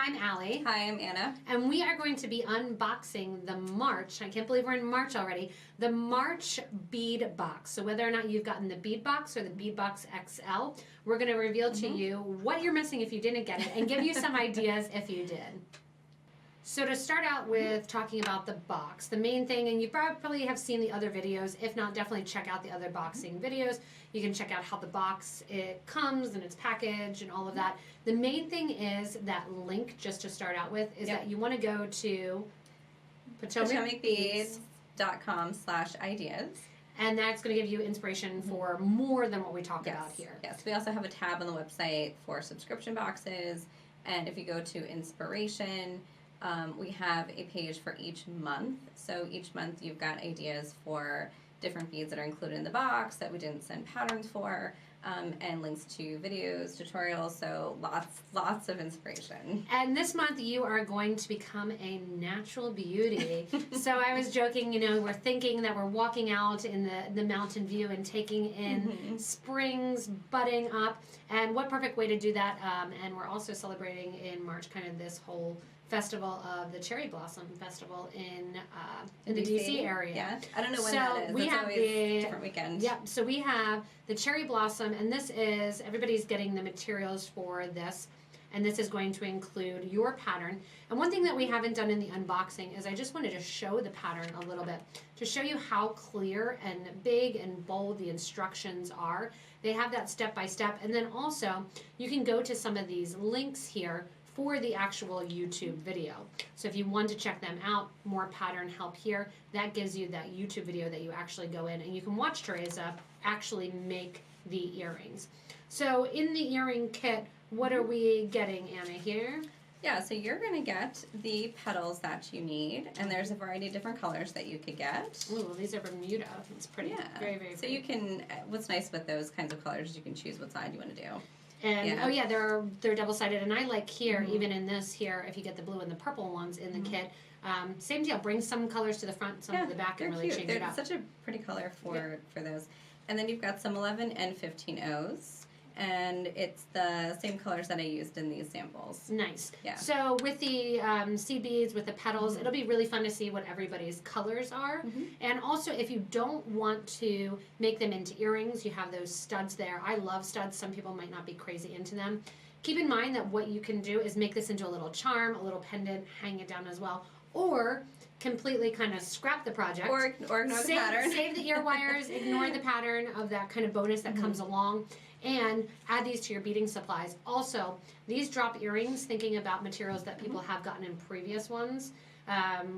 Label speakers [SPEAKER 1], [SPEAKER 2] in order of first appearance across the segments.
[SPEAKER 1] I'm Allie.
[SPEAKER 2] Hi, I'm Anna.
[SPEAKER 1] And we are going to be unboxing the March, I can't believe we're in March already, the March bead box. So whether or not you've gotten the bead box or the bead box XL, we're going to reveal to you what you're missing if you didn't get it and give you some ideas if you did. So to start out with talking about the box, the main thing, and you probably have seen the other videos, if not, definitely check out the other boxing videos. You can check out how the box it comes and its package and all of that. The main thing is that link, just to start out with, is that you want to go to
[SPEAKER 2] PotomacBeads.com/ideas.
[SPEAKER 1] And that's going to give you inspiration for more than what we talk about here.
[SPEAKER 2] Yes, we also have a tab on the website for subscription boxes. And if you go to inspiration, we have a page for each month. So each month you've got ideas for different beads that are included in the box that we didn't send patterns for, and links to videos, tutorials, so lots of inspiration.
[SPEAKER 1] And this month you are going to become a natural beauty. So I was joking, you know, we're thinking that we're walking out in the mountain view and taking in springs budding up, and what perfect way to do that. And we're also celebrating in March kind of this whole festival of the Cherry Blossom Festival in the DC area.
[SPEAKER 2] Yeah, I don't know when that is.
[SPEAKER 1] We
[SPEAKER 2] it's
[SPEAKER 1] have
[SPEAKER 2] always
[SPEAKER 1] the
[SPEAKER 2] different weekend.
[SPEAKER 1] Yep. So we have the Cherry Blossom, and this is everybody's getting the materials for this, and this is going to include your pattern. And one thing that we haven't done in the unboxing is I just wanted to show the pattern a little bit to show you how clear and big and bold the instructions are. They have that step by step, and then also you can go to some of these links here for the actual YouTube video. So if you want to check them out, more pattern help here, that gives you that YouTube video that you actually go in and you can watch Teresa actually make the earrings. So in the earring kit, what are we getting, Anna, here?
[SPEAKER 2] Yeah, so you're going to get the petals that you need, and there's a variety of different colors that you could get.
[SPEAKER 1] Ooh, well, these are Bermuda. It's pretty, very, very
[SPEAKER 2] So
[SPEAKER 1] pretty.
[SPEAKER 2] you can, what's nice with those kinds of colors is you can choose what side you want to do.
[SPEAKER 1] And oh yeah, they're double-sided, and I like here, even in this here, if you get the blue and the purple ones in the kit, same deal. Bring some colors to the front, some to the back, and really change it up.
[SPEAKER 2] They're such a pretty color for those. And then you've got some 11 and 15 O's, and it's the same colors that I used in these samples.
[SPEAKER 1] Nice.
[SPEAKER 2] Yeah.
[SPEAKER 1] So with the seed beads, with the petals, it'll be really fun to see what everybody's colors are. And also, if you don't want to make them into earrings, you have those studs there. I love studs. Some people might not be crazy into them. Keep in mind that what you can do is make this into a little charm, a little pendant, hang it down as well, or completely kind of scrap the project.
[SPEAKER 2] Or ignore the pattern.
[SPEAKER 1] Save the ear wires, ignore the pattern of that kind of bonus that comes along, and add these to your beading supplies. Also, these drop earrings, thinking about materials that people have gotten in previous ones,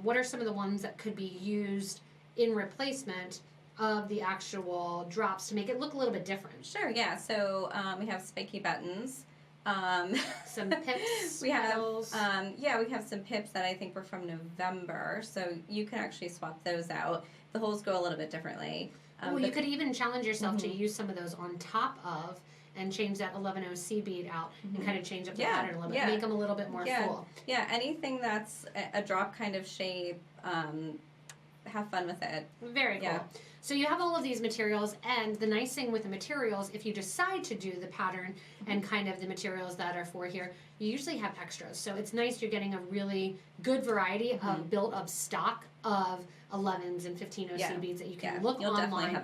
[SPEAKER 1] what are some of the ones that could be used in replacement of the actual drops to make it look a little bit different?
[SPEAKER 2] Sure, yeah. So we have spiky buttons.
[SPEAKER 1] Some pips.
[SPEAKER 2] We have we have some pips that I think were from November, so you can actually swap those out. The holes go a little bit differently.
[SPEAKER 1] Well, you could even challenge yourself to use some of those on top of and change that 11O C bead out and kind of change up the pattern a little bit, make them a little bit more full.
[SPEAKER 2] Yeah, anything that's a drop kind of shape, have fun with it.
[SPEAKER 1] Very cool. So you have all of these materials, and the nice thing with the materials, if you decide to do the pattern and kind of the materials that are for here, you usually have extras. So it's nice you're getting a really good variety of built-up stock of 11s and 15 OC beads that you can look online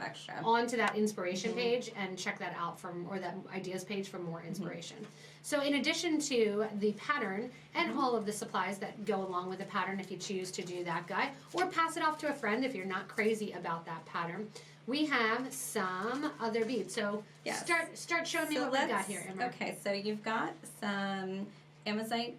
[SPEAKER 1] onto that inspiration page and check that out or that ideas page for more inspiration. So in addition to the pattern and all of the supplies that go along with the pattern, if you choose to do that guy, or pass it off to a friend if you're not crazy about that pattern, we have some other beads. So start showing me what we got here, Emma.
[SPEAKER 2] Okay, so you've got some Amazonite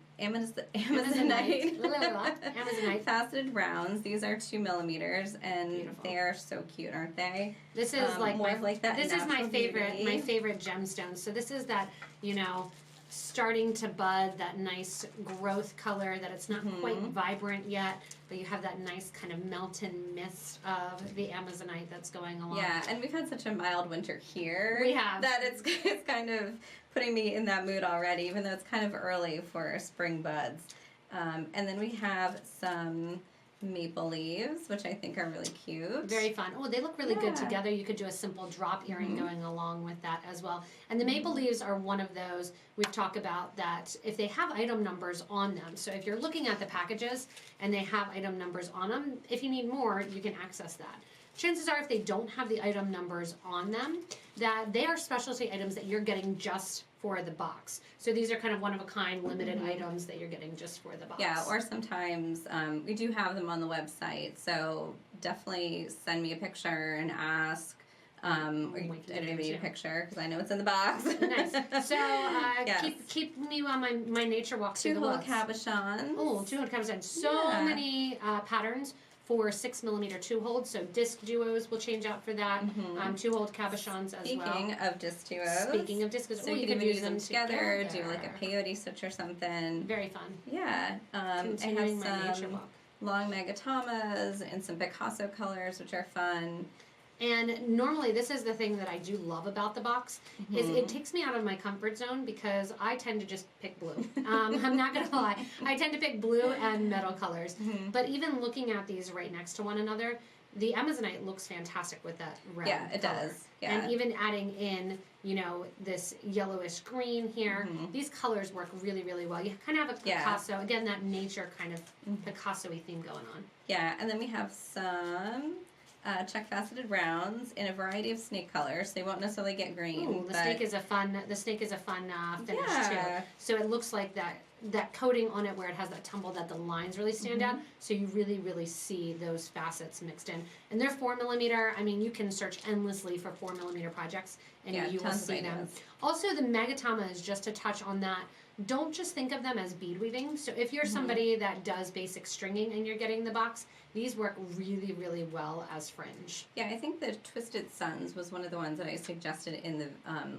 [SPEAKER 2] faceted rounds. These are 2 millimeters, and they are so cute, aren't they?
[SPEAKER 1] This is like this is my favorite
[SPEAKER 2] beauty.
[SPEAKER 1] gemstones. So this is that, you know, starting to bud, that nice growth color that it's not quite vibrant yet, but you have that nice kind of melted mist of the Amazonite that's going along.
[SPEAKER 2] Yeah, and we've had such a mild winter here.
[SPEAKER 1] We have.
[SPEAKER 2] That it's kind of putting me in that mood already, even though it's kind of early for spring buds. And then we have some maple leaves, which I think are really cute.
[SPEAKER 1] Very fun. Oh, they look really good together. You could do a simple drop earring going along with that as well. And the maple leaves are one of those we've talked about that if they have item numbers on them. So if you're looking at the packages and they have item numbers on them, if you need more, you can access that. Chances are if they don't have the item numbers on them, that they are specialty items that you're getting just for the box. So these are kind of one-of-a-kind limited items that you're getting just for the box.
[SPEAKER 2] Yeah, or sometimes we do have them on the website, so definitely send me a picture and ask. Or I don't need a picture because I know it's in the box.
[SPEAKER 1] Nice. So keep me on my nature walk through the woods.
[SPEAKER 2] Two-hole cabochons.
[SPEAKER 1] Oh, two-hole cabochons. So many patterns for 6mm 2-hold, so disc duos will change out for that. 2-hold cabochons as well.
[SPEAKER 2] Speaking of disc duos.
[SPEAKER 1] Speaking of disc duos,
[SPEAKER 2] so you can even use them together, do like a peyote stitch or something.
[SPEAKER 1] Very fun.
[SPEAKER 2] Yeah.
[SPEAKER 1] Continuing
[SPEAKER 2] I have
[SPEAKER 1] my nature
[SPEAKER 2] some
[SPEAKER 1] walk.
[SPEAKER 2] long magatamas and some Picasso colors, which are fun.
[SPEAKER 1] And normally, this is the thing that I do love about the box, is it takes me out of my comfort zone because I tend to just pick blue. I'm not going to lie. I tend to pick blue and metal colors. But even looking at these right next to one another, the Amazonite looks fantastic with that red
[SPEAKER 2] Yeah, it
[SPEAKER 1] color.
[SPEAKER 2] does. Yeah.
[SPEAKER 1] And even adding in, this yellowish green here, these colors work really, really well. You kind of have a Picasso, again, that nature kind of Picasso-y theme going on.
[SPEAKER 2] Yeah, and then we have some check faceted rounds in a variety of snake colors. They won't necessarily get green.
[SPEAKER 1] Ooh, the snake is a fun finish too. So it looks like that coating on it where it has that tumble that the lines really stand out. So you really, really see those facets mixed in. And they're 4mm. I mean, you can search endlessly for 4mm projects and you will see them. Also, the magatama is just a touch on that. Don't just think of them as bead weaving. So if you're somebody that does basic stringing and you're getting the box, these work really, really well as fringe.
[SPEAKER 2] Yeah, I think the Twisted Suns was one of the ones that I suggested in the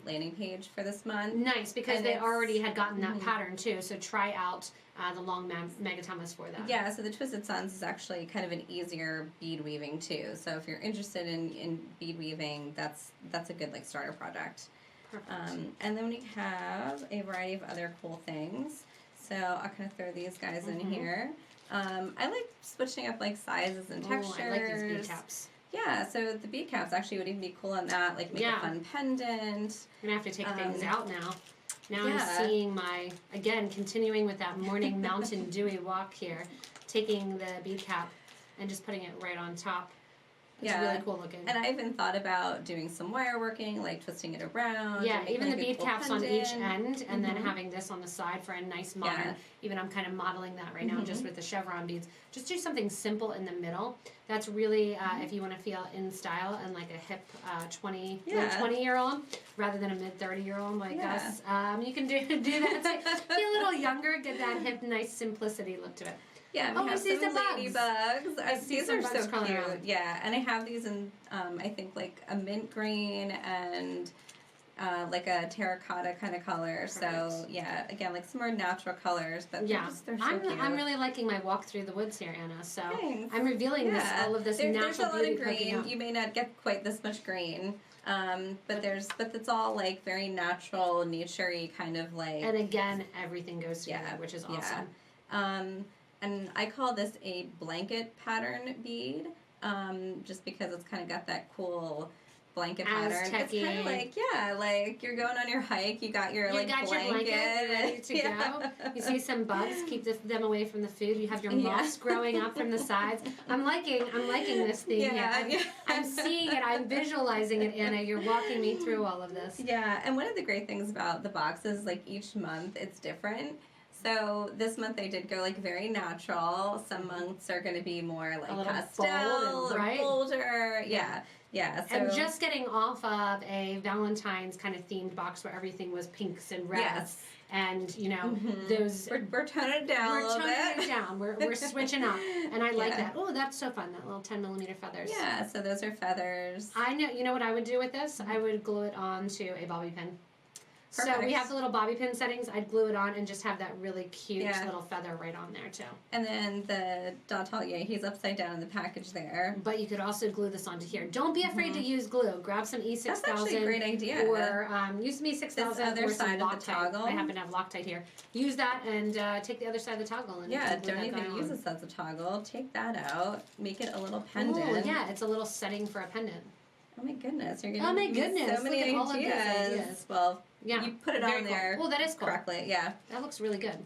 [SPEAKER 2] landing page for this month.
[SPEAKER 1] Nice, because they already had gotten that pattern too. So try out the long magatamas for that.
[SPEAKER 2] Yeah, so the Twisted Suns is actually kind of an easier bead weaving too. So if you're interested in bead weaving, that's a good starter project. And then we have a variety of other cool things. So I'll kind of throw these guys in here. I like switching up sizes and textures.
[SPEAKER 1] I like these bead caps.
[SPEAKER 2] Yeah, so the bead caps actually would even be cool on that, make a fun pendant.
[SPEAKER 1] I'm gonna have to take things out now. Now I'm seeing continuing with that morning Mountain Dewy walk here, taking the bead cap and just putting it right on top. It's really cool looking.
[SPEAKER 2] And I even thought about doing some wire working, twisting it around.
[SPEAKER 1] Yeah, even the bead caps on each end, and then having this on the side for a nice modern. Even I'm kind of modeling that right now just with the chevron beads. Just do something simple in the middle. That's really, if you want to feel in style and like a hip 20-year-old rather than a mid-30-year-old like us. You can do that. Be a little younger, get that hip, nice simplicity look to it.
[SPEAKER 2] Yeah, we have some ladybugs. These are so cute. Yeah, and I have these in, I think, a mint green and a terracotta kind of color. Perfect. So, yeah, again, some more natural colors, but they're so cute.
[SPEAKER 1] I'm really liking my walk through the woods here, Anna. So
[SPEAKER 2] thanks.
[SPEAKER 1] I'm revealing all of this natural
[SPEAKER 2] There's a lot
[SPEAKER 1] beauty
[SPEAKER 2] of green. You may not get quite this much green. But it's all very natural, nature-y kind of
[SPEAKER 1] And again, everything goes together, which is awesome.
[SPEAKER 2] Yeah. And I call this a blanket pattern bead, just because it's kind of got that cool blanket pattern. It's kind of you're going on your hike, you got your blanket
[SPEAKER 1] ready to go. You see some bugs, keep them away from the food. You have your moss growing up from the sides. I'm liking this theme here. I'm seeing it. I'm visualizing it, Anna. You're walking me through all of this.
[SPEAKER 2] Yeah, and one of the great things about the box is each month it's different. So this month I did go very natural. Some months are going to be more pastel or bolder. Yeah. So,
[SPEAKER 1] and just getting off of a Valentine's kind of themed box where everything was pinks and reds.
[SPEAKER 2] Yes.
[SPEAKER 1] And those
[SPEAKER 2] we're toning it down a little bit.
[SPEAKER 1] We're toning it down. We're switching up, and I like that. Oh, that's so fun! That little 10mm feathers.
[SPEAKER 2] Yeah, so those are feathers.
[SPEAKER 1] I know. You know what I would do with this? I would glue it onto a bobby pin. So
[SPEAKER 2] Perfect.
[SPEAKER 1] we have the little bobby pin settings. I'd glue it on and just have that really cute
[SPEAKER 2] Yeah.
[SPEAKER 1] little feather right on there too.
[SPEAKER 2] And then the dentalier, he's upside down in the package there.
[SPEAKER 1] But you could also glue this onto here. Don't be afraid to use glue. Grab some E6000.
[SPEAKER 2] That's actually a great idea.
[SPEAKER 1] Or use some E6000
[SPEAKER 2] This other
[SPEAKER 1] or some
[SPEAKER 2] side of the
[SPEAKER 1] Loctite.
[SPEAKER 2] toggle.
[SPEAKER 1] I happen to have Loctite here. Use that and take the other side of the toggle. And
[SPEAKER 2] Yeah,
[SPEAKER 1] glue
[SPEAKER 2] don't
[SPEAKER 1] that
[SPEAKER 2] even
[SPEAKER 1] guy
[SPEAKER 2] use
[SPEAKER 1] on.
[SPEAKER 2] this as a toggle. Take that out. Make it a little pendant.
[SPEAKER 1] Ooh, yeah, it's a little setting for a pendant.
[SPEAKER 2] Oh my goodness, you're
[SPEAKER 1] Oh
[SPEAKER 2] gonna
[SPEAKER 1] my
[SPEAKER 2] give me
[SPEAKER 1] goodness,
[SPEAKER 2] so many
[SPEAKER 1] look at all of
[SPEAKER 2] ideas.
[SPEAKER 1] these ideas.
[SPEAKER 2] Well,
[SPEAKER 1] Yeah,
[SPEAKER 2] you put it
[SPEAKER 1] very
[SPEAKER 2] on
[SPEAKER 1] cool.
[SPEAKER 2] there
[SPEAKER 1] Oh, that is cool.
[SPEAKER 2] correctly. Yeah.
[SPEAKER 1] That looks really good.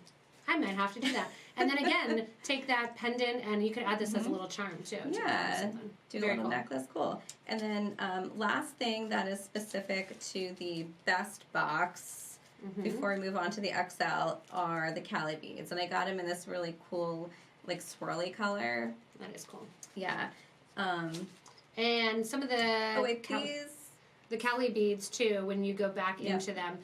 [SPEAKER 1] I might have to do that. And then again, take that pendant and you could add this as a little charm too. to
[SPEAKER 2] Yeah.
[SPEAKER 1] something.
[SPEAKER 2] Do a
[SPEAKER 1] Very
[SPEAKER 2] little
[SPEAKER 1] cool.
[SPEAKER 2] necklace, cool. And then last thing that is specific to the best box before we move on to the XL are the Cali beads. And I got them in this really cool, like swirly color.
[SPEAKER 1] That is cool.
[SPEAKER 2] Yeah.
[SPEAKER 1] And some of the
[SPEAKER 2] Oh wait, these.
[SPEAKER 1] the Cali beads too, when you go back
[SPEAKER 2] Yeah.
[SPEAKER 1] into them,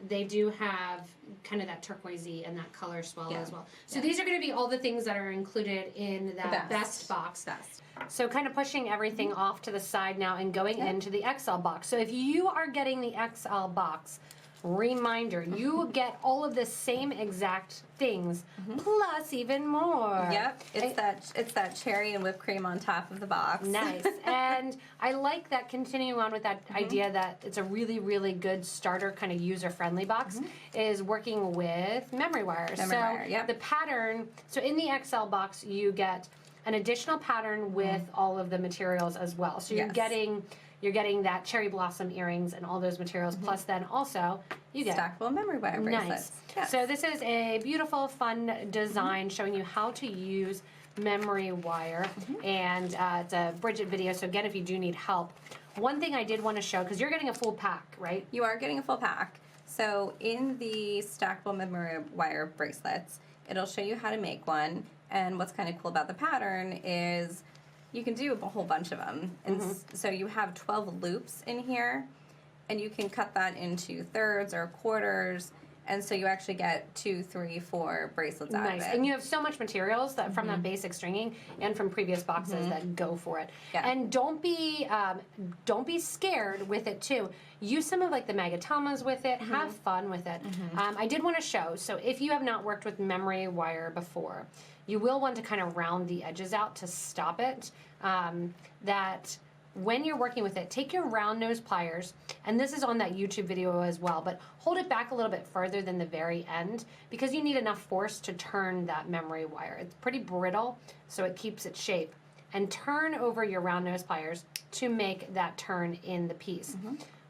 [SPEAKER 1] they do have kind of that turquoisey and that color swell
[SPEAKER 2] Yeah.
[SPEAKER 1] as well. So
[SPEAKER 2] Yeah.
[SPEAKER 1] these are going to be all the things that are included in that best box.
[SPEAKER 2] Best.
[SPEAKER 1] So kind of pushing everything off to the side now and going into the XL box. So if you are getting the XL box, reminder, you get all of the same exact things plus even more.
[SPEAKER 2] Yep, it's that cherry and whipped cream on top of the box.
[SPEAKER 1] Nice. And I like that, continuing on with that idea that it's a really, really good starter kind of user-friendly box, is working with memory wire.
[SPEAKER 2] Memory wire, yep.
[SPEAKER 1] The pattern, so in the XL box you get an additional pattern with all of the materials as well. So you're getting that cherry blossom earrings and all those materials, plus then also you get
[SPEAKER 2] stackable memory wire bracelets.
[SPEAKER 1] nice.
[SPEAKER 2] Yes.
[SPEAKER 1] So this is a beautiful, fun design showing you how to use memory wire, and it's a Bridget video. So again, if you do need help, one thing I did want to show, because you're getting a full pack, right?
[SPEAKER 2] You are getting a full pack. So in the stackable memory wire bracelets, it'll show you how to make one. And what's kind of cool about the pattern is you can do a whole bunch of them. And so you have 12 loops in here, and you can cut that into thirds or quarters. And so you actually get 2, 3, 4 bracelets out of it.
[SPEAKER 1] And you have so much materials that from that basic stringing and from previous boxes that go for it.
[SPEAKER 2] Yeah.
[SPEAKER 1] And don't be scared with it too. Use some of like the magatamas with it. Have fun with it. I did want to show. So if you have not worked with memory wire before, you will want to kind of round the edges out to stop it. That when you're working with it, take your round nose pliers, and this is on that YouTube video as well, but hold it back a little bit further than the very end because you need enough force to turn that memory wire. It's pretty brittle, so it keeps its shape. And turn over your round nose pliers to make that turn in the piece.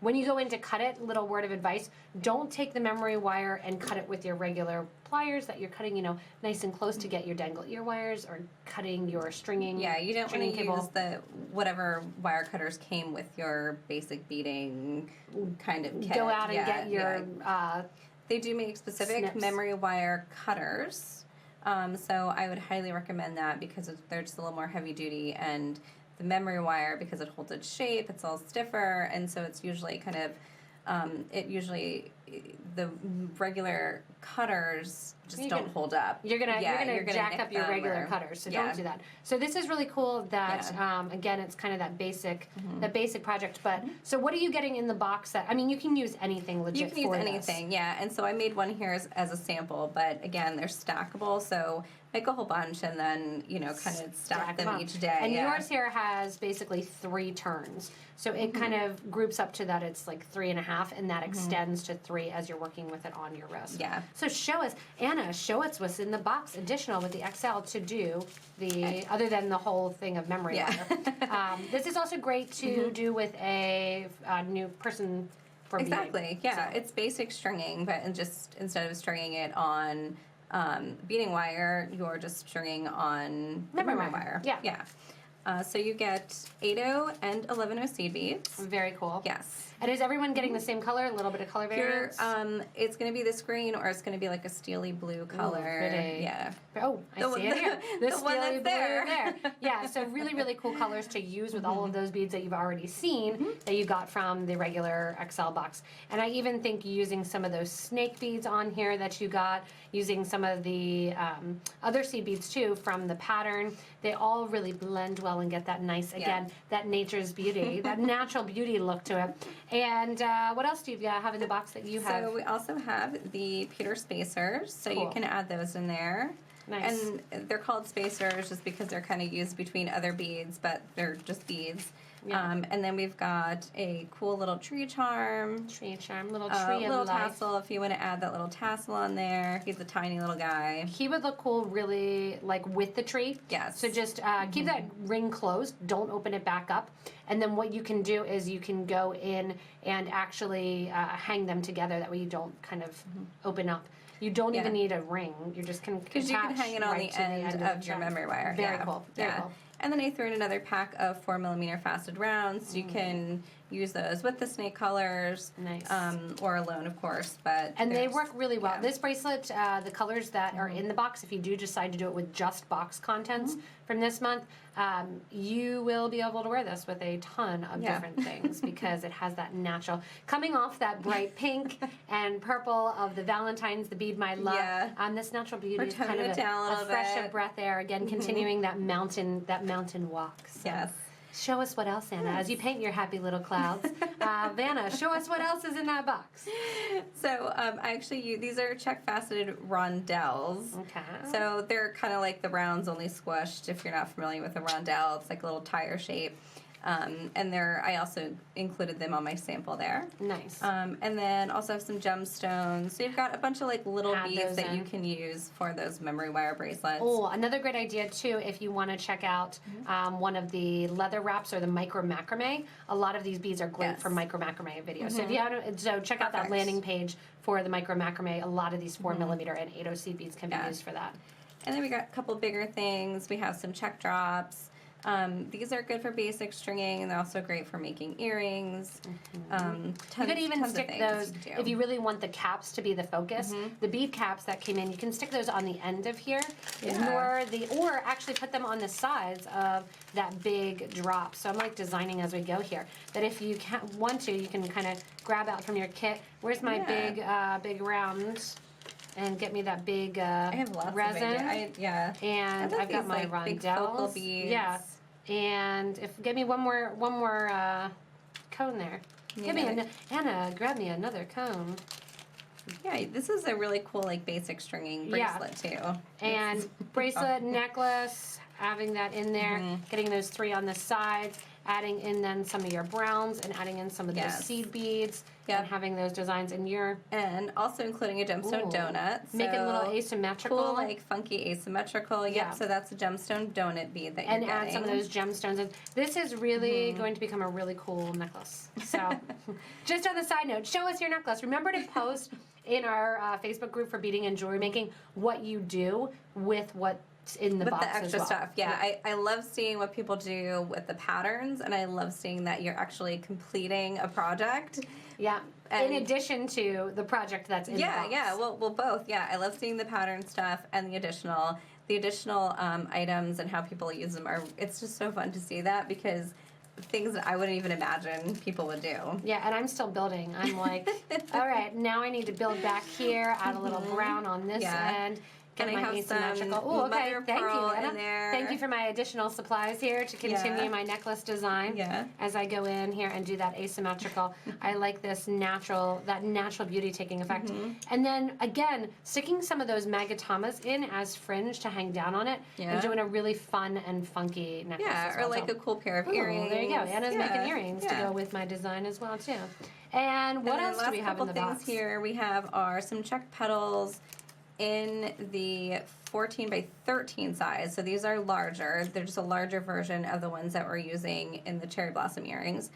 [SPEAKER 1] When you go in to cut it, little word of advice, don't take the memory wire and cut it with your regular pliers that you're cutting, nice and close to get your dangle ear wires or cutting your stringing.
[SPEAKER 2] Yeah, you don't want to
[SPEAKER 1] cable.
[SPEAKER 2] use the whatever wire cutters came with your basic beading kind of kit.
[SPEAKER 1] Go out and get your
[SPEAKER 2] they do make specific
[SPEAKER 1] snips.
[SPEAKER 2] memory wire cutters. So I would highly recommend that because they're just a little more heavy duty, and the memory wire, because it holds its shape, it's all stiffer, and so it's usually kind of the regular cutters just don't hold up.
[SPEAKER 1] You're gonna jack
[SPEAKER 2] nick
[SPEAKER 1] up your
[SPEAKER 2] them
[SPEAKER 1] regular
[SPEAKER 2] or-
[SPEAKER 1] cutters, so
[SPEAKER 2] yeah.
[SPEAKER 1] don't do that. So this is really cool that again it's kind of that basic project. But so what are you getting in the box that you can use anything legit.
[SPEAKER 2] You can use
[SPEAKER 1] for
[SPEAKER 2] anything, yeah. And so I made one here as a sample, but again, they're stackable, so make a whole bunch and then, kind of stack them
[SPEAKER 1] up.
[SPEAKER 2] each day.
[SPEAKER 1] And
[SPEAKER 2] yeah.
[SPEAKER 1] yours here has basically 3 turns. So it kind of groups up to that it's like 3.5, and that extends to 3 as you're working with it on your wrist.
[SPEAKER 2] Yeah.
[SPEAKER 1] So show us what's in the box additional with the XL to do other than the whole thing of memory wire. This is also great to do with a new person for beading.
[SPEAKER 2] Exactly, yeah. So. It's basic stringing, but just instead of stringing it on beading wire, you're just stringing on memory wire.
[SPEAKER 1] Yeah.
[SPEAKER 2] Yeah. So you get 8/0 and 11/0 seed beads.
[SPEAKER 1] Very cool.
[SPEAKER 2] Yes.
[SPEAKER 1] And is everyone getting the same color? A little bit of color variance?
[SPEAKER 2] It's going to be this green, or it's going to be like a steely blue color.
[SPEAKER 1] Ooh, pretty.
[SPEAKER 2] Yeah.
[SPEAKER 1] Oh, I see it here. The
[SPEAKER 2] one
[SPEAKER 1] steely
[SPEAKER 2] that's
[SPEAKER 1] blue
[SPEAKER 2] there.
[SPEAKER 1] Yeah, so really, really cool colors to use with all of those beads that you've already seen that you got from the regular XL box. And I even think using some of those snake beads on here that you got, using some of the other seed beads too from the pattern, they all really blend well and get that nice, again, that nature's beauty, that natural beauty look to it. And what else do you have in the box that you have?
[SPEAKER 2] So we also have the pewter spacers, so
[SPEAKER 1] Cool.
[SPEAKER 2] you can add those in there.
[SPEAKER 1] Nice.
[SPEAKER 2] And they're called spacers just because they're kind of used between other beads, but they're just beads.
[SPEAKER 1] Yeah.
[SPEAKER 2] And then we've got a cool little tree charm.
[SPEAKER 1] Tree charm, little tree of
[SPEAKER 2] little
[SPEAKER 1] life.
[SPEAKER 2] tassel if you want to add that little tassel on there. He's a tiny little guy.
[SPEAKER 1] He would look cool really like with the tree.
[SPEAKER 2] Yes.
[SPEAKER 1] So just keep that ring closed. Don't open it back up. And then what you can do is you can go in and actually hang them together. That way you don't kind of open up. You don't even need a ring. You're just going to
[SPEAKER 2] Because you can hang it on
[SPEAKER 1] right
[SPEAKER 2] the end of your
[SPEAKER 1] check.
[SPEAKER 2] memory wire.
[SPEAKER 1] Very cool. Very cool.
[SPEAKER 2] And then I threw in another pack of 4mm faceted rounds. You can use those with the snake colors.
[SPEAKER 1] Nice.
[SPEAKER 2] Or alone, of course. But
[SPEAKER 1] And they work really well.
[SPEAKER 2] yeah.
[SPEAKER 1] This bracelet, the colors that are in the box, if you do decide to do it with just box contents from this month, you will be able to wear this with a ton of different things because it has that natural, coming off that bright pink and purple of the Valentine's, the bead my love.
[SPEAKER 2] Yeah.
[SPEAKER 1] This natural beauty
[SPEAKER 2] We're
[SPEAKER 1] is kind
[SPEAKER 2] toning
[SPEAKER 1] of
[SPEAKER 2] it down a
[SPEAKER 1] a
[SPEAKER 2] little
[SPEAKER 1] fresh
[SPEAKER 2] bit.
[SPEAKER 1] of breath air. Again, continuing that mountain walk. So.
[SPEAKER 2] Yes.
[SPEAKER 1] Show us what else, Anna, as you paint your happy little clouds. Vanna, show us what else is in that box.
[SPEAKER 2] So these are check faceted rondelles.
[SPEAKER 1] Okay.
[SPEAKER 2] So they're kind of like the rounds only squished. If you're not familiar with a rondelle, it's like a little tire shape. And I also included them on my sample there.
[SPEAKER 1] Nice.
[SPEAKER 2] And then also have some gemstones. So you've got a bunch of like little
[SPEAKER 1] Add
[SPEAKER 2] beads
[SPEAKER 1] those
[SPEAKER 2] that you
[SPEAKER 1] in.
[SPEAKER 2] can use for those memory wire bracelets.
[SPEAKER 1] Oh, another great idea too, if you want to check out one of the leather wraps or the micro macrame. A lot of these beads are great for micro macrame videos. So if you haven't, check out that
[SPEAKER 2] Perfect.
[SPEAKER 1] landing page for the micro macrame. A lot of these 4mm and 8OC beads can be used for that.
[SPEAKER 2] And then we got a couple bigger things. We have some check drops. These are good for basic stringing, and they're also great for making earrings.
[SPEAKER 1] You could even stick those, if you really want the caps to be the focus, the bead caps that came in, you can stick those on the end of here, or actually put them on the sides of that big drop. So I'm like designing as we go here, that if you want to, you can kind of grab out from your kit. Where's my big round? And get me that big
[SPEAKER 2] I have lots
[SPEAKER 1] resin.
[SPEAKER 2] of big,
[SPEAKER 1] And I've got my
[SPEAKER 2] like, big focal
[SPEAKER 1] rondelles.
[SPEAKER 2] beads.
[SPEAKER 1] Yeah. And give me one more cone there. Give me Anna, grab me another cone.
[SPEAKER 2] Yeah, this is a really cool like basic stringing bracelet too.
[SPEAKER 1] And bracelet, necklace, having that in there, getting those 3 on the sides, adding in then some of your browns and adding in some of those seed beads and having those designs in your...
[SPEAKER 2] And also including a gemstone donut. So
[SPEAKER 1] make it a little asymmetrical.
[SPEAKER 2] Cool, like funky asymmetrical. Yep, so that's a gemstone donut bead that you're
[SPEAKER 1] and
[SPEAKER 2] getting.
[SPEAKER 1] add some of those gemstones. And this is really going to become a really cool necklace. So just on the side note, show us your necklace. Remember to post in our Facebook group for beading and jewelry making what you do with what's in the box
[SPEAKER 2] the extra
[SPEAKER 1] as well.
[SPEAKER 2] stuff. Yeah, I love seeing what people do with the patterns, and I love seeing that you're actually completing a project.
[SPEAKER 1] Yeah.
[SPEAKER 2] And
[SPEAKER 1] in addition to the project that's in the box.
[SPEAKER 2] Yeah, well, both. Yeah, I love seeing the pattern stuff and the additional items and how people use them. It's just so fun to see that because things that I wouldn't even imagine people would do.
[SPEAKER 1] Yeah, and I'm still building. I'm like, all right, now I need to build back here, add a little brown on this end.
[SPEAKER 2] And I have some
[SPEAKER 1] Oh, okay.
[SPEAKER 2] mother
[SPEAKER 1] Thank you,
[SPEAKER 2] pearl
[SPEAKER 1] Anna.
[SPEAKER 2] in there.
[SPEAKER 1] Thank you for my additional supplies here to continue my necklace design.
[SPEAKER 2] Yeah.
[SPEAKER 1] As I go in here and do that asymmetrical, I like this natural beauty taking effect. And then again, sticking some of those magatamas in as fringe to hang down on it, and doing a really fun and funky necklace.
[SPEAKER 2] Yeah, or like a cool pair of earrings.
[SPEAKER 1] There you go. Anna's making earrings to go with my design as well too. And what else do we have in the box?
[SPEAKER 2] Here we have some check petals in the 14 by 13 size. So these are larger. They're just a larger version of the ones that we're using in the cherry blossom earrings.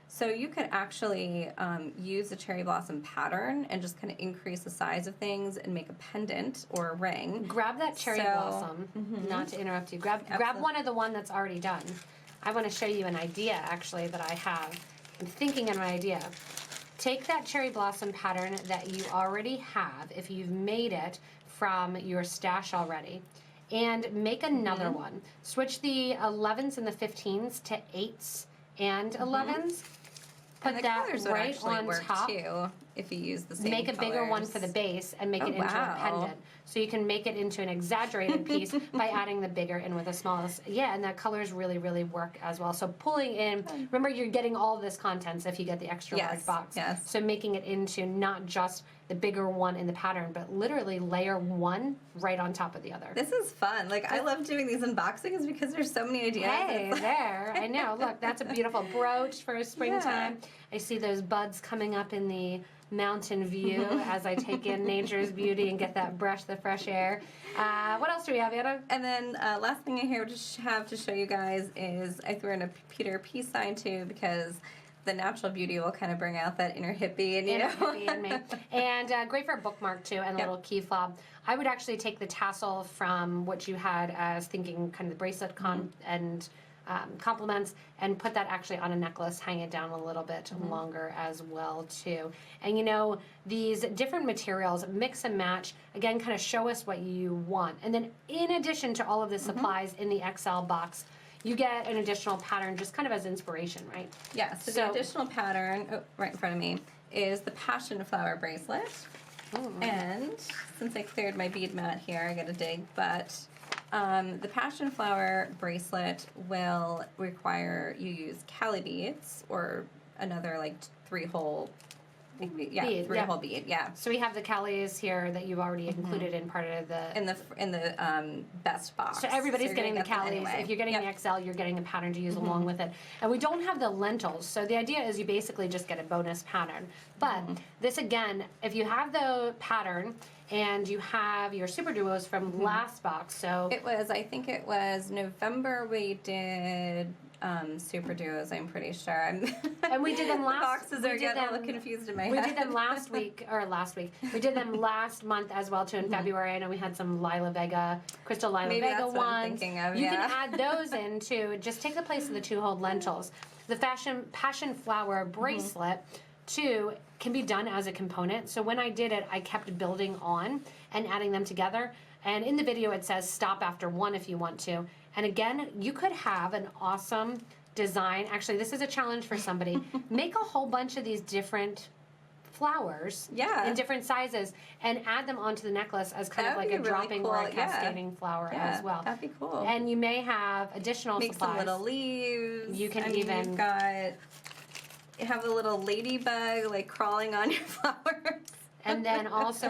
[SPEAKER 2] So you could actually use the cherry blossom pattern and just kind of increase the size of things and make a pendant or a ring.
[SPEAKER 1] Grab that cherry blossom, not to interrupt you. Grab one of the one that's already done. I want to show you an idea actually that I have. I'm thinking of an idea. Take that cherry blossom pattern that you already have, if you've made it from your stash already, and make another one. Switch the 11s and the 15s to 8s and 11s. Put
[SPEAKER 2] and
[SPEAKER 1] that
[SPEAKER 2] colors
[SPEAKER 1] right
[SPEAKER 2] would
[SPEAKER 1] on
[SPEAKER 2] work
[SPEAKER 1] top.
[SPEAKER 2] Too, if you use the same
[SPEAKER 1] Make a bigger one for the base and make it into a pendant. so you can make it into an exaggerated piece by adding the bigger in with the smallest. Yeah, and that colors really, really work as well. So pulling in, remember you're getting all of this contents if you get the extra large box.
[SPEAKER 2] Yes.
[SPEAKER 1] So making it into not just the bigger one in the pattern, but literally layer one right on top of the other.
[SPEAKER 2] This is fun. Like, I love doing these unboxings because there's so many ideas.
[SPEAKER 1] Hey, there. I know. Look, that's a beautiful brooch for springtime.
[SPEAKER 2] Yeah.
[SPEAKER 1] I see those buds coming up in the mountain view as I take in nature's beauty and get that breath of fresh air. What else do we have, Anna?
[SPEAKER 2] And then last thing I here to have to show you guys is I threw in a Peter peace sign too, because the natural beauty will kind of bring out that inner hippie and
[SPEAKER 1] Hippie in me. And great for a bookmark too, and a little key fob. I would actually take the tassel from what you had as thinking kind of the bracelet and compliments, and put that actually on a necklace, hang it down a little bit longer as well too. And you know, these different materials, mix and match, again, kind of show us what you want. And then in addition to all of the supplies in the XL box, you get an additional pattern just kind of as inspiration, right?
[SPEAKER 2] Yeah, so the additional pattern, right in front of me, is the passion flower bracelet. And since I cleared my bead mat here, I gotta dig, but the passion flower bracelet will require you use Cali beads or another like 3-hole
[SPEAKER 1] bead,
[SPEAKER 2] three-hole bead, yeah.
[SPEAKER 1] So we have the Callies here that you've already included in part of the
[SPEAKER 2] in the best box.
[SPEAKER 1] So everybody's
[SPEAKER 2] you're
[SPEAKER 1] getting the
[SPEAKER 2] gonna get them
[SPEAKER 1] Callies.
[SPEAKER 2] anyway.
[SPEAKER 1] If you're getting the XL, you're getting a pattern to use along with it. And we don't have the lentils. So the idea is you basically just get a bonus pattern. But this again, if you have the pattern and you have your super duos from last box, so
[SPEAKER 2] it was, I think it was November we did super duos, I'm pretty sure.
[SPEAKER 1] And we did them last.
[SPEAKER 2] The boxes are getting a little confused in my head.
[SPEAKER 1] We did them last week. We did them last month as well too in February. I know we had some Crystal Lila
[SPEAKER 2] Maybe
[SPEAKER 1] Vega
[SPEAKER 2] that's what
[SPEAKER 1] ones.
[SPEAKER 2] I'm thinking of,
[SPEAKER 1] You can add those in too. Just take the place of the 2-hole lentils. The passion flower bracelet too can be done as a component. So when I did it, I kept building on and adding them together. And in the video, it says stop after 1 if you want to. And again, you could have an awesome design. Actually, this is a challenge for somebody. Make a whole bunch of these different flowers in different sizes and add them onto the necklace as kind of like a
[SPEAKER 2] really
[SPEAKER 1] dropping
[SPEAKER 2] cool.
[SPEAKER 1] or a cascading flower as well.
[SPEAKER 2] That'd be cool.
[SPEAKER 1] And you may have additional
[SPEAKER 2] Make
[SPEAKER 1] supplies.
[SPEAKER 2] some little leaves.
[SPEAKER 1] You can
[SPEAKER 2] you've have a little ladybug like crawling on your flowers.
[SPEAKER 1] And then also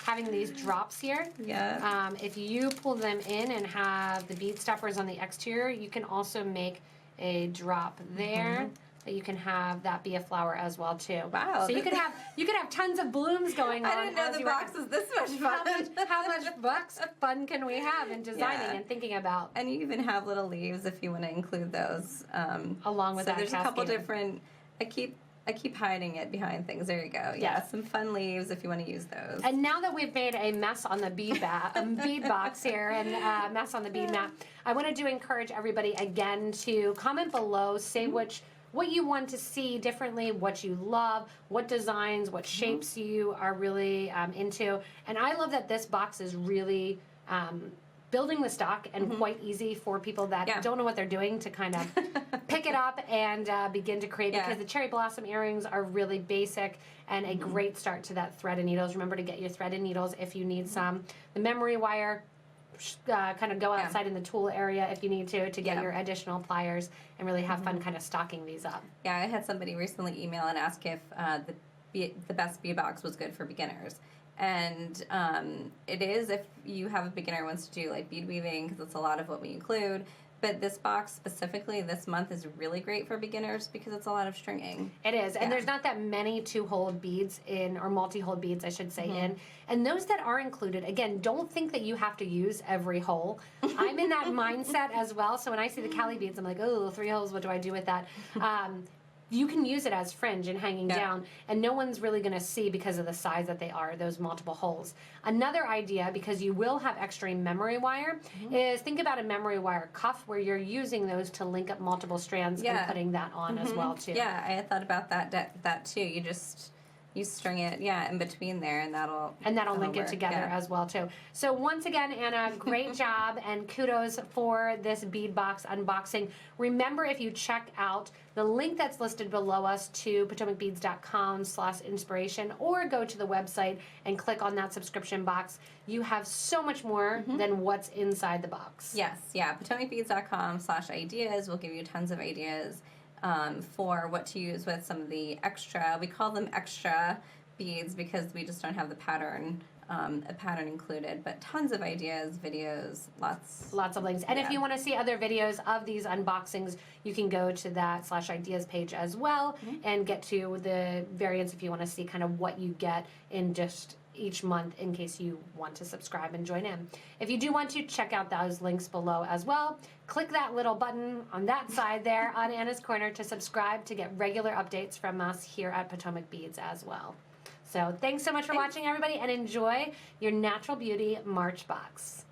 [SPEAKER 1] having these drops here.
[SPEAKER 2] Yeah.
[SPEAKER 1] If you pull them in and have the bead stoppers on the exterior, you can also make a drop there. That you can have that be a flower as well too.
[SPEAKER 2] Wow.
[SPEAKER 1] So you could have tons of blooms going on.
[SPEAKER 2] I didn't know the box was this much fun.
[SPEAKER 1] How much box fun can we have in designing and thinking about?
[SPEAKER 2] And you even have little leaves if you want to include those.
[SPEAKER 1] Along with
[SPEAKER 2] so
[SPEAKER 1] that
[SPEAKER 2] there's a couple
[SPEAKER 1] cascading.
[SPEAKER 2] different. I keep hiding it behind things. There you go. Yeah, some fun leaves if you want to use those.
[SPEAKER 1] And now that we've made a mess on the bead box here and a mess on the bead mat, I wanted to encourage everybody again to comment below, say what you want to see differently, what you love, what designs, what shapes you are really into. And I love that this box is really building the stock and quite easy for people that don't know what they're doing to kind of pick it up and begin to create, because the cherry blossom earrings are really basic and a great start to that thread and needles. Remember to get your thread and needles if you need some. The memory wire, kind of go outside in the tool area if you need to get your additional pliers and really have fun kind of stocking these up.
[SPEAKER 2] Yeah, I had somebody recently email and ask if the best bead box was good for beginners. And it is if you have a beginner who wants to do like bead weaving, because it's a lot of what we include. But this box specifically this month is really great for beginners because it's a lot of stringing.
[SPEAKER 1] It is. And there's not that many 2-hole beads in, or multi-hole beads I should say in. And those that are included, again, don't think that you have to use every hole. I'm in that mindset as well. So when I see the Cali beads, I'm like, oh, 3 holes, what do I do with that? You can use it as fringe and hanging down, and no one's really going to see because of the size that they are, those multiple holes. Another idea, because you will have extra memory wire, is think about a memory wire cuff where you're using those to link up multiple strands and putting that on as well too.
[SPEAKER 2] Yeah, I had thought about that too. You string it, yeah, in between there, and that'll
[SPEAKER 1] link it
[SPEAKER 2] work,
[SPEAKER 1] together
[SPEAKER 2] yeah.
[SPEAKER 1] as well too. So once again, Anna, great job and kudos for this bead box unboxing. Remember, if you check out the link that's listed below us to PotomacBeads.com/inspiration, or go to the website and click on that subscription box, you have so much more than what's inside the box.
[SPEAKER 2] Yes, yeah. PotomacBeads.com/ideas will give you tons of ideas for what to use with some of the extra. We call them extra beads because we just don't have the pattern, a pattern included. But tons of ideas, videos, lots
[SPEAKER 1] of links. And if you want to see other videos of these unboxings, you can go to that /ideas page as well and get to the variants if you want to see kind of what you get in just each month in case you want to subscribe and join in. If you do want to, check out those links below as well. Click that little button on that side there on Anna's Corner to subscribe to get regular updates from us here at Potomac Beads as well. So thanks so much for watching, everybody, and enjoy your Natural Beauty March box.